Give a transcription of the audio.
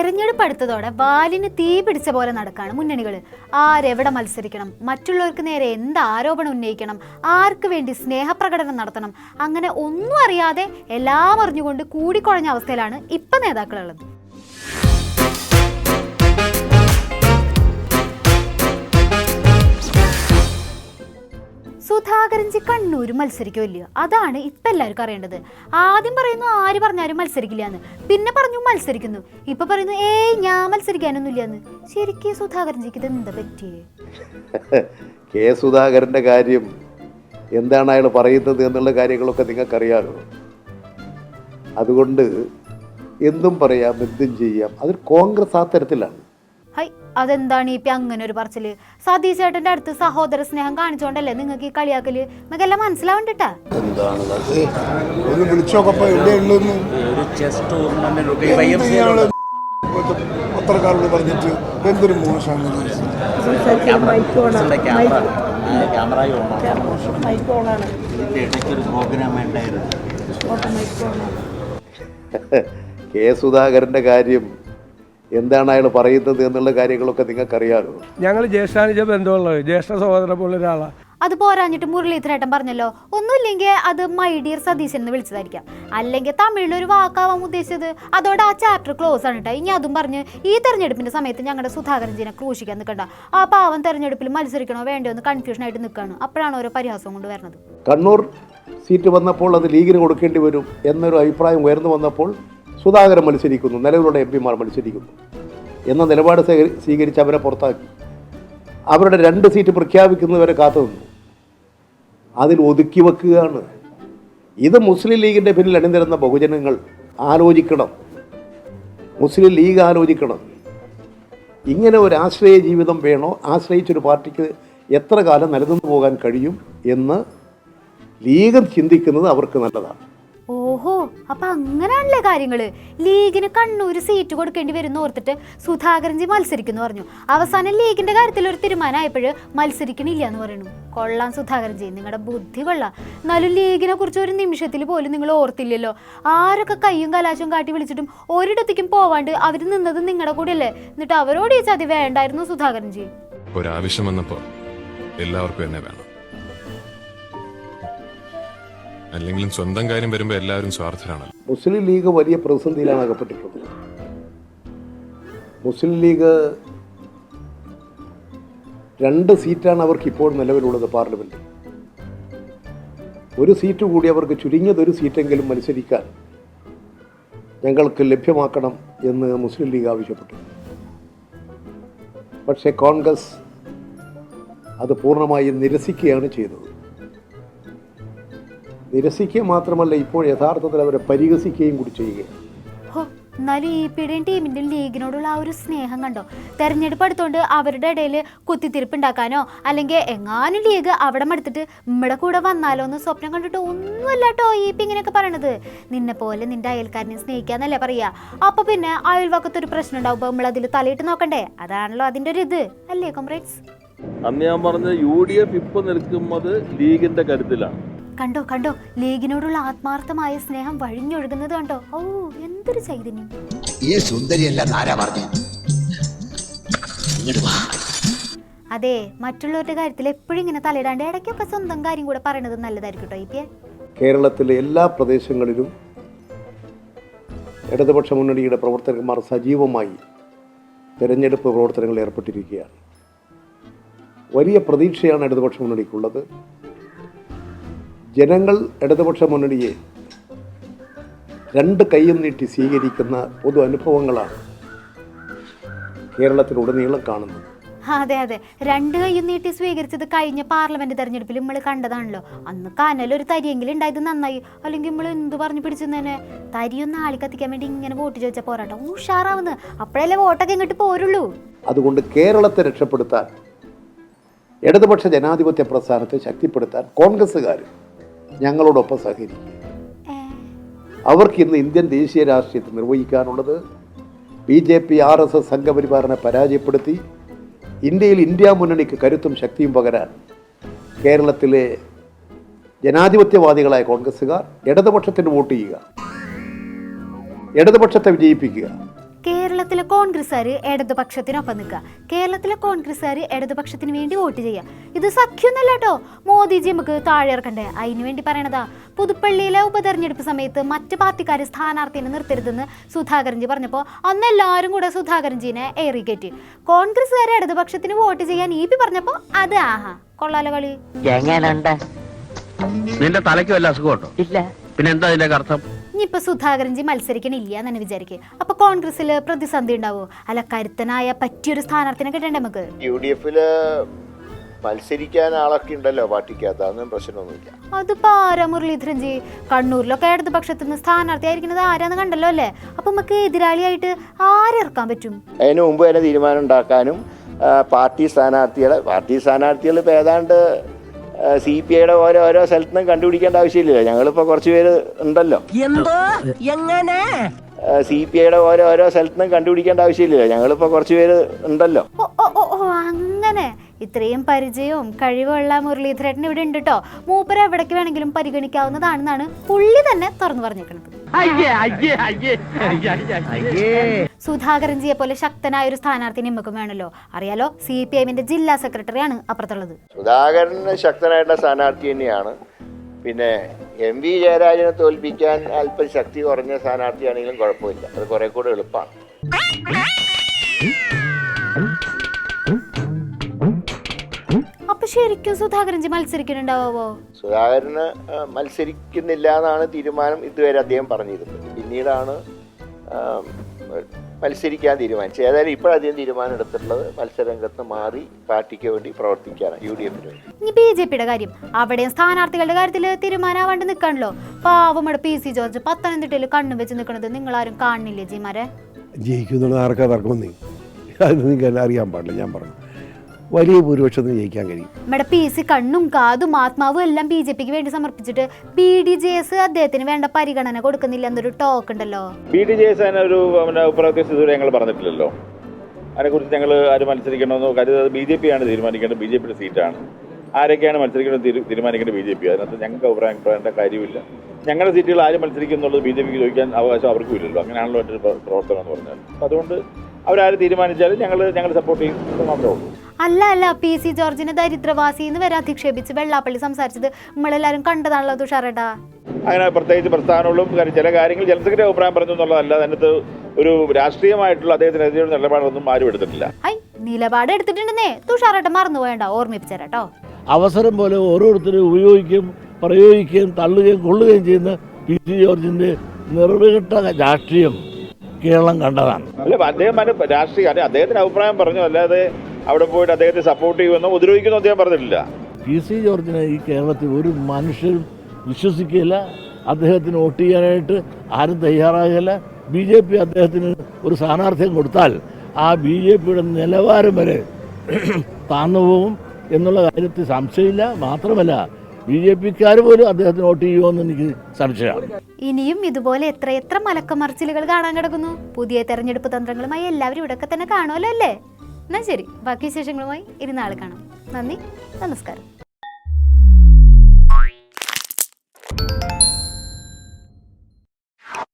തെരഞ്ഞെടുപ്പ് അടുത്തതോടെ വാലിന് തീ പിടിച്ച പോലെ നടക്കാണ് മുന്നണികൾ. ആരെവിടെ മത്സരിക്കണം, മറ്റുള്ളവർക്ക് നേരെ എന്ത് ആരോപണം ഉന്നയിക്കണം, ആർക്ക് വേണ്ടി സ്നേഹപ്രകടനം നടത്തണം, അങ്ങനെ ഒന്നും അറിയാതെ എല്ലാം അറിഞ്ഞുകൊണ്ട് കൂടിക്കുഴഞ്ഞ അവസ്ഥയിലാണ് ഇപ്പം നേതാക്കളുള്ളത്. സുധാകരൻജി കണ്ണൂർ മത്സരിക്കുമല്ലോ, അതാണ് ഇപ്പം എല്ലാവർക്കും അറിയേണ്ടത്. ആദ്യം പറയുന്നു ആര് പറഞ്ഞാലും മത്സരിക്കില്ല എന്ന്, പിന്നെ പറഞ്ഞു മത്സരിക്കുന്നു, ഇപ്പൊ പറയുന്നു ഞാൻ മത്സരിക്കാനൊന്നുമില്ല എന്ന്. ശരിക്കും സുധാകരൻജിക്ക് ഇത് എന്താ പറ്റിയേ? കെ സുധാകരൻ്റെ കാര്യം എന്താണ് അയാൾ പറയുന്നത് എന്നുള്ള കാര്യങ്ങളൊക്കെ നിങ്ങൾക്കറിയാമല്ലോ. അതുകൊണ്ട് എന്തും പറയാം, എന്തും ചെയ്യാം. അതൊരു കോൺഗ്രസ് ആ തരത്തിലാണ്. ഹൈ, അതെന്താണ് ഇപ്പം അങ്ങനെ ഒരു പറച്ചില്? സതീശ് ചേട്ടൻ്റെ അടുത്ത് സഹോദര സ്നേഹം കാണിച്ചോണ്ടല്ലേ നിങ്ങൾക്ക് ഈ കളിയാക്കല്? നമുക്കെല്ലാം മനസ്സിലാവണ്ടിട്ടാ. പത്രക്കാരോട് പറഞ്ഞിട്ട് എന്തൊരു മോശമാണ്. കെ സുധാകരൻ്റെ കാര്യം എന്താണ് അയാൾ പറയുന്നത് എന്നുള്ള കാര്യങ്ങളൊക്കെ നിങ്ങൾക്കറിയാമല്ലോ. ഞങ്ങൾ ജ്യേഷ്ഠാനുജ ബന്ധമുള്ളത്, ജ്യേഷ്ഠ സഹോദരനെ പോലെ ഒരാളാണ്. അത് പോരാഞ്ഞിട്ട് മുരളീധരേട്ടൻ പറഞ്ഞല്ലോ, ഒന്നുമില്ലെങ്കിൽ അത് മൈ ഡിയർ സതീശൻ എന്ന് വിളിച്ചതായിരിക്കാം, അല്ലെങ്കിൽ തമിഴിലൊരു വാക്കാവാൻ ഉദ്ദേശിച്ചത്. അതോടെ ആ ചാപ്റ്റർ ക്ലോസ് ആണ് കേട്ടോ. ഇനി അതും പറഞ്ഞ് ഈ തെരഞ്ഞെടുപ്പിന്റെ സമയത്ത് ഞങ്ങളുടെ സുധാകരൻജിനെ ക്രൂശിക്കാൻ നിൽക്കണ്ട. ആ പാവം തെരഞ്ഞെടുപ്പിൽ മത്സരിക്കണോ വേണ്ടോ എന്ന് കൺഫ്യൂഷൻ ആയിട്ട് നിൽക്കുകയാണ്. അപ്പോഴാണ് ഓരോ പരിഹാസം കൊണ്ട് വരുന്നത്. കണ്ണൂർ സീറ്റ് വന്നപ്പോൾ അത് ലീഗിന് കൊടുക്കേണ്ടി വരും എന്നൊരു അഭിപ്രായം ഉയർന്നു വന്നപ്പോൾ സുധാകരൻ മത്സരിക്കുന്നു, നിലവിലുള്ള എം പിമാർ മത്സരിക്കുന്നു എന്ന നിലപാട് സ്വീകരിച്ച് അവരെ പുറത്താക്കി. അവരുടെ 2 സീറ്റ് പ്രഖ്യാപിക്കുന്നവരെ കാത്തു നിന്നു. അതിൽ ഒതുക്കി വെക്കുകയാണ്. ഇത് മുസ്ലിം ലീഗിൻ്റെ പിന്നിൽ അണിനിരുന്ന ബഹുജനങ്ങൾ ആലോചിക്കണം, മുസ്ലിം ലീഗ് ആലോചിക്കണം. ഇങ്ങനെ ഒരു ആശ്രയ ജീവിതം വേണോ? ആശ്രയിച്ചൊരു പാർട്ടിക്ക് എത്ര കാലം നിലനിന്ന് പോകാൻ കഴിയും എന്ന് ലീഗ് ചിന്തിക്കുന്നത് അവർക്ക് നല്ലതാണ്. ഓഹോ, അപ്പൊ അങ്ങനെയാണല്ലേ കാര്യങ്ങള്. ലീഗിന് കണ്ണൂര് സീറ്റ് കൊടുക്കേണ്ടി വരുന്ന ഓർത്തിട്ട് സുധാകരൻജി മത്സരിക്കുന്നു പറഞ്ഞു. അവസാനം ലീഗിന്റെ കാര്യത്തിൽ ഒരു തീരുമാനമായപ്പോഴ് മത്സരിക്കണില്ല എന്ന് പറയുന്നു. കൊള്ളാം സുധാകരൻജി, നിങ്ങളുടെ ബുദ്ധി കൊള്ളാം. എന്നാലും ലീഗിനെ കുറിച്ച് ഒരു നിമിഷത്തിൽ പോലും നിങ്ങൾ ഓർത്തില്ലല്ലോ. ആരൊക്കെ കയ്യും കലാശവും കാട്ടി വിളിച്ചിട്ടും ഒരിടത്തേക്കും പോവാണ്ട് അവർ നിന്നത് നിങ്ങളുടെ കൂടെ അല്ലേ? എന്നിട്ട് അവരോട് ഈ ചതി വേണ്ടായിരുന്നു സുധാകരൻജി. ഒരാവശ്യം വന്നപ്പോ എല്ലാവർക്കും എന്നെ വേണം, അല്ലെങ്കിലും സ്വന്തം കാര്യം വരുമ്പോൾ എല്ലാവരും സ്വാർത്ഥരാണല്ലോ. മുസ്ലിം ലീഗ് വലിയ പ്രതിസന്ധിയിലാണ് അകപ്പെട്ടിട്ടുള്ളത്. മുസ്ലിം ലീഗ് 2 സീറ്റാണ് അവർക്ക് ഇപ്പോൾ നിലവിലുള്ളത് പാർലമെൻറ്റിൽ. ഒരു സീറ്റ് കൂടി അവർക്ക് ചുരുങ്ങിയതൊരു സീറ്റെങ്കിലും മത്സരിക്കാൻ ഞങ്ങൾക്ക് ലഭ്യമാക്കണം എന്ന് മുസ്ലിം ലീഗ് ആവശ്യപ്പെട്ടു. പക്ഷേ കോൺഗ്രസ് അത് പൂർണ്ണമായും നിരസിക്കുകയാണ് ചെയ്തത്. നിരസിക്കുക മാത്രമല്ല, ഇപ്പോൾ യഥാർത്ഥത്തിൽ അവരെ പരിഹസിക്കുകയും കൂടി ചെയ്യുകയാണ്. എന്നാലും ഈ പിടിയും ടീമിൻ്റെയും ലീഗിനോടുള്ള ആ ഒരു സ്നേഹം കണ്ടോ? തെരഞ്ഞെടുപ്പ് എടുത്തുകൊണ്ട് അവരുടെ ഇടയിൽ കുത്തിത്തിരിപ്പ് ഉണ്ടാക്കാനോ അല്ലെങ്കിൽ എങ്ങാനും ലീഗ് അവിടെ എടുത്തിട്ട് നമ്മുടെ കൂടെ വന്നാലോ എന്ന് സ്വപ്നം കണ്ടിട്ട് ഒന്നുമല്ല കേട്ടോ ഈ ഇങ്ങനെയൊക്കെ പറയണത്. നിന്നെ പോലെ നിന്റെ അയൽക്കാരനെ സ്നേഹിക്കാന്നല്ലേ പറയാ. അപ്പൊ പിന്നെ അയൽവക്കത്തൊരു പ്രശ്നം ഉണ്ടാവുമ്പോൾ നമ്മൾ അതിൽ തലയിട്ട് നോക്കണ്ടേ? അതാണല്ലോ അതിൻ്റെ ഒരു ഇത് അല്ലേ കോംറേഡ്സ്? അന്ന് ഞാൻ പറഞ്ഞ UDF ഇപ്പൊ നിൽക്കുന്നത് ലീഗിന്റെ കരുത്തിലാണ്. കണ്ടോ കണ്ടോ, ലീഗിനോടുള്ള ആത്മാർത്ഥമായ സ്നേഹം വഴിഞ്ഞൊഴുകുന്നത് കണ്ടോ? ഓ, എന്തൊരു ചൈതന്യം. അതെ, മറ്റുള്ളവരുടെ കാര്യത്തിൽ എപ്പോഴും ഇങ്ങനെ തലയിടാണ്ട് ഇടയ്ക്കൊക്കെ സ്വന്തം കാര്യം കൂടെ പറയണത് നല്ലതായിരിക്കും കേട്ടോ. കേരളത്തിലെ എല്ലാ പ്രദേശങ്ങളിലും ഇടതുപക്ഷ മുന്നണിയുടെ പ്രവർത്തകന്മാർ സജീവമായി തെരഞ്ഞെടുപ്പ് പ്രവർത്തനങ്ങളിൽ ഏർപ്പെട്ടിരിക്കുകയാണ്. വലിയ പ്രതീക്ഷയാണ് ഇടതുപക്ഷ മുന്നണിക്കുള്ളത്. ജനങ്ങൾ ഇടതുപക്ഷ മുന്നണിയെ 2 കൈയും നീട്ടി സ്വീകരിക്കുന്ന പൊതു അനുഭവങ്ങളാണ് കേരളത്തിലുടനീളം കാണുന്നത്. അതെ അതെ, 2 കൈയും നീട്ടി സ്വീകരിച്ചത് കഴിഞ്ഞ പാർലമെന്റ് തെരഞ്ഞെടുപ്പിൽ നമ്മൾ കണ്ടതാണല്ലോ. അന്ന് കനലൊരു തരിയെങ്കിലും ഉണ്ടായത് നന്നായി, അല്ലെങ്കിൽ നമ്മൾ എന്ത് പറഞ്ഞു പിടിച്ചെന്നെ തരിയൊന്ന് ആളി കത്തിക്കാൻ വേണ്ടി ഇങ്ങനെ വോട്ട് ചോദിച്ചാൽ പോരാട്ടോ ഉഷാറാവുന്നത്. അപ്പോഴല്ലേ വോട്ടൊക്കെ ഇങ്ങോട്ട് പോരുള്ളൂ. അതുകൊണ്ട് കേരളത്തെ രക്ഷപ്പെടുത്താൻ, ഇടതുപക്ഷ ജനാധിപത്യ പ്രസ്ഥാനത്തെ ശക്തിപ്പെടുത്താൻ കോൺഗ്രസ്സുകാർ ഞങ്ങളോടൊപ്പം സഹകരിക്കുക. അവർക്ക് ഇന്ന് ഇന്ത്യൻ ദേശീയ രാഷ്ട്രീയത്തിൽ നിർവഹിക്കാനുള്ളത് BJP RSS സംഘപരിവാറിനെ പരാജയപ്പെടുത്തി ഇന്ത്യയിൽ ഇന്ത്യ മുന്നണിക്ക് കരുത്തും ശക്തിയും പകരാൻ കേരളത്തിലെ ജനാധിപത്യവാദികളായ കോൺഗ്രസ്സുകാർ ഇടതുപക്ഷത്തിന് വോട്ട് ചെയ്യുക, ഇടതുപക്ഷത്തെ വിജയിപ്പിക്കുക. കേരളത്തിലെ കോൺഗ്രസ്സുകാർ ഇടതുപക്ഷത്തിനൊപ്പം നിൽക്കുക, കേരളത്തിലെ കോൺഗ്രസ്സുകാർ ഇടതുപക്ഷത്തിന് വേണ്ടി വോട്ട് ചെയ്യുക. ഇത് സഖ്യമൊന്നല്ല കേട്ടോ, മോദിജി നമുക്ക് താഴെ ഇറക്കണ്ടേ, അതിന് വേണ്ടി പറയണതാ. പുതുപ്പള്ളിയിലെ ഉപതെരഞ്ഞെടുപ്പ് സമയത്ത് മറ്റ് പാർട്ടിക്കാർ സ്ഥാനാർത്ഥിനെ നിർത്തരുതെന്ന് സുധാകരൻജി പറഞ്ഞപ്പോൾ അന്ന് എല്ലാവരും കൂടെ സുധാകരൻജിനെ ഏറി കയറ്റി. കോൺഗ്രസ്സുകാരെ ഇടതുപക്ഷത്തിന് വോട്ട് ചെയ്യാൻ EP പറഞ്ഞപ്പോൾ അത് ആഹാ കൊള്ളാലോ കളി. നിന്റെ തലയ്ക്ക് വല്ല അസുഖമുണ്ടോ? ഇല്ല. പിന്നെ എന്താ ഇതിന്റെ അർത്ഥം? ഇനിയിപ്പോൾ സുധാകരൻജി മത്സരിക്കണില്ല എന്ന് തന്നെ വിചാരിക്കുക, അപ്പൊ കോൺഗ്രസിൽ പ്രതിസന്ധി ഉണ്ടാവോ? അല്ല, കരുത്തനായ പറ്റിയൊരു സ്ഥാനാർത്ഥിനെ കിട്ടണ്ടേ നമുക്ക്? UDF മത്സരിക്കാൻ ആളൊക്കെ ഉണ്ടല്ലോ പാർട്ടിക്കകത്ത്, അതൊന്നും പ്രശ്നമൊന്നുമില്ല. അതിപ്പോ ആരാ മുരളീധരൻജി? കണ്ണൂരിലൊക്കെ ഇടതുപക്ഷത്തു നിന്ന് സ്ഥാനാർത്ഥി ആയിരിക്കുന്നത് ആരാന്ന് കണ്ടല്ലോ അല്ലേ? അപ്പൊ നമുക്ക് എതിരാളിയായിട്ട് ആരിറക്കാൻ പറ്റും? അതിന് മുമ്പ് തന്നെ തീരുമാനം ഉണ്ടാക്കാനും പാർട്ടി സ്ഥാനാർത്ഥികൾ ഇപ്പോൾ ഏതാണ്ട് CPIയുടെ ഓരോ സ്ഥലത്തുനിന്നും കണ്ടുപിടിക്കേണ്ട ആവശ്യമില്ലല്ലോ. ഞങ്ങളിപ്പോൾ കുറച്ച് പേര് ഉണ്ടല്ലോ. CPIയുടെ ഓരോ സ്ഥലത്തുനിന്നും കണ്ടുപിടിക്കേണ്ട ആവശ്യമില്ലല്ലോ. ഞങ്ങളിപ്പോൾ കുറച്ച് പേര് ഉണ്ടല്ലോ. ഓ അങ്ങനെ ഇത്രയും പരിചയവും കഴിവുള്ള മുരളീധരൻ ഇവിടെ ഉണ്ട് കേട്ടോ. മൂപ്പര് എവിടേക്ക് വേണമെങ്കിലും പരിഗണിക്കാവുന്നതാണെന്നാണ് പുള്ളി തന്നെ തുറന്നു പറഞ്ഞേക്കുന്നത്. സുധാകരൻജിയെ പോലെ ശക്തനായ ഒരു സ്ഥാനാർത്ഥി നമുക്കും വേണമല്ലോ. അറിയാലോ, CPIന്റെ ജില്ലാ സെക്രട്ടറിയാണ് അപ്പുറത്തുള്ളത്. സുധാകരൻ ശക്തനായിട്ടുള്ള സ്ഥാനാർത്ഥി തന്നെയാണ്. പിന്നെ MV ജയരാജനെ തോൽപ്പിക്കാൻ അല്പം ശക്തി കുറഞ്ഞ സ്ഥാനാർത്ഥിയാണെങ്കിലും കുഴപ്പമില്ല, അത് കുറെ കൂടെ എളുപ്പമാണ്. അപ്പൊ ശരിക്കും സുധാകരൻജി മത്സരിക്കുന്നുണ്ടാവോ? സുധാകരന് മത്സരിക്കുന്നില്ല എന്നാണ് തീരുമാനം ഇതുവരെ അദ്ദേഹം പറഞ്ഞിരുന്നത്. പിന്നീടാണ് മത്സരിക്കാൻ തീരുമാനിച്ചത്. ഏതായാലും ഇപ്പോഴധികം തീരുമാനം എടുത്തിട്ടുള്ളത് മത്സരരംഗത്ത് മാറി പാർട്ടിക്ക് വേണ്ടി പ്രവർത്തിക്കാനാണ്, UDFന് വേണ്ടി. ഇനി BJPയുടെ കാര്യം, അവിടെയും സ്ഥാനാർത്ഥികളുടെ കാര്യത്തിൽ തീരുമാനമാവാണ്ട് നിൽക്കണല്ലോ. പാവമ്മയുടെ PC ജോർജ് പത്തനംതിട്ടയിൽ കണ്ണു വെച്ച് നിൽക്കുന്നത് നിങ്ങളാരും കാണുന്നില്ലേ ജിമാരെ? ജയിക്കുന്നുള്ള ആർക്കാ തർക്കമൊന്നും അത് നിങ്ങൾക്ക് അറിയാൻ പാടില്ല. ഞാൻ പറഞ്ഞു വലിയ ഭൂരിപക്ഷത്തിന് ജയിക്കാൻ കഴിയും. നമ്മുടെ PC കണ്ണും കാതും ആത്മാവും എല്ലാം BJPക്ക് വേണ്ടി സമർപ്പിച്ചിട്ട് BDJS അദ്ദേഹത്തിന് വേണ്ട പരിഗണന കൊടുക്കുന്നില്ല എന്നൊരു ടോക്ക് ഉണ്ടല്ലോ. BDJS അതിനൊരു അഭിപ്രായത്തിൽ ഇതുവരെ ഞങ്ങൾ പറഞ്ഞിട്ടില്ലല്ലോ. അതിനെക്കുറിച്ച് ഞങ്ങൾ ആര് മത്സരിക്കണമെന്നോ കരുതുന്നത് BJP ആണ് തീരുമാനിക്കേണ്ടത്. BJPയുടെ സീറ്റാണ്. ആരൊക്കെയാണ് മത്സരിക്കേണ്ടത് തീരുമാനിക്കേണ്ടത് BJP. അതിനകത്ത് ഞങ്ങൾക്ക് അഭിപ്രായപ്പെടേണ്ട കാര്യമില്ല. ഞങ്ങളുടെ സീറ്റുകൾ ആര് മത്സരിക്കുന്നുള്ളത് BJPക്ക് ചോദിക്കാൻ അവകാശം അവർക്കും ഇല്ലല്ലോ. അങ്ങനെയാണല്ലോ എൻ്റെ പ്രവർത്തനം എന്ന് പറഞ്ഞാൽ. അപ്പം അതുകൊണ്ട് അവരാര് തീരുമാനിച്ചാലും ഞങ്ങൾ സപ്പോർട്ട് ചെയ്യും മാത്രമേ ഉള്ളൂ. അല്ല PC ജോർജിനെ ദരിദ്രവാസി എന്ന് വരെ അധിക്ഷേപിച്ച് വെള്ളാപ്പള്ളി സംസാരിച്ചത് നമ്മളെല്ലാരും കണ്ടതാണല്ലോ തുഷാരേട്ടാ. അങ്ങനെ പ്രത്യേകിച്ച് പ്രസ്ഥാനങ്ങളും ചില കാര്യങ്ങൾ ജനറൽ സെക്രട്ടറി അഭിപ്രായം പറഞ്ഞു എന്നുള്ളതല്ല, അതിനകത്ത് ഒരു രാഷ്ട്രീയമായിട്ടുള്ള അദ്ദേഹത്തിനെതിരെ നിലപാടൊന്നും ആരും എടുത്തിട്ടില്ല. നിലപാട് എടുത്തിട്ടുണ്ടെന്നേ തുഷാരേട്ട മറന്നുപോയണ്ട, ഓർമ്മിപ്പിച്ചേരാട്ടോ. അവസരം പോലെ ഓരോരുത്തരും ഉപയോഗിക്കുകയും പ്രയോഗിക്കുകയും തള്ളുകയും കൊള്ളുകയും ചെയ്യുന്ന PC ജോർജിന്റെ നിർവികെട്ട രാഷ്ട്രീയം കേരളം കണ്ടതാണ്. അല്ല, അദ്ദേഹം രാഷ്ട്രീയ അദ്ദേഹത്തിന് അഭിപ്രായം പറഞ്ഞു, അല്ലാതെ അവിടെ പോയിട്ട് അദ്ദേഹത്തെ സപ്പോർട്ട് ചെയ്യുമെന്നോ ഉപദ്രവിക്കുമെന്നോ അദ്ദേഹം പറഞ്ഞിട്ടില്ല. PC ജോർജിനെ ഈ കേരളത്തിൽ ഒരു മനുഷ്യരും വിശ്വസിക്കില്ല. അദ്ദേഹത്തിന് വോട്ട് ചെയ്യാനായിട്ട് ആരും തയ്യാറാകില്ല. BJP അദ്ദേഹത്തിന് ഒരു സ്ഥാനാർത്ഥ്യം കൊടുത്താൽ ആ BJPയുടെ നിലവാരം വരെ താഴ്ന്നുപോകും എന്നുള്ള കാര്യത്തിൽ സംശയമില്ല. മാത്രമല്ല BJPക്കാർ പോലും അദ്ദേഹത്തിന് വോട്ട് ചെയ്യുമെന്ന് എനിക്ക് സംശയമാണ്. ഇനിയും ഇതുപോലെ എത്ര മലക്കമറിച്ചിലുകൾ കാണാൻ കിടക്കുന്നു. പുതിയ തെരഞ്ഞെടുപ്പ് തന്ത്രങ്ങളുമായി എല്ലാവരും ഇവിടെയൊക്കെ തന്നെ കാണുമല്ലോ അല്ലേ? എന്നാൽ ശരി, ബാക്കി വിശേഷങ്ങളുമായി ഇനി നാളെ കാണാം. നന്ദി, നമസ്കാരം.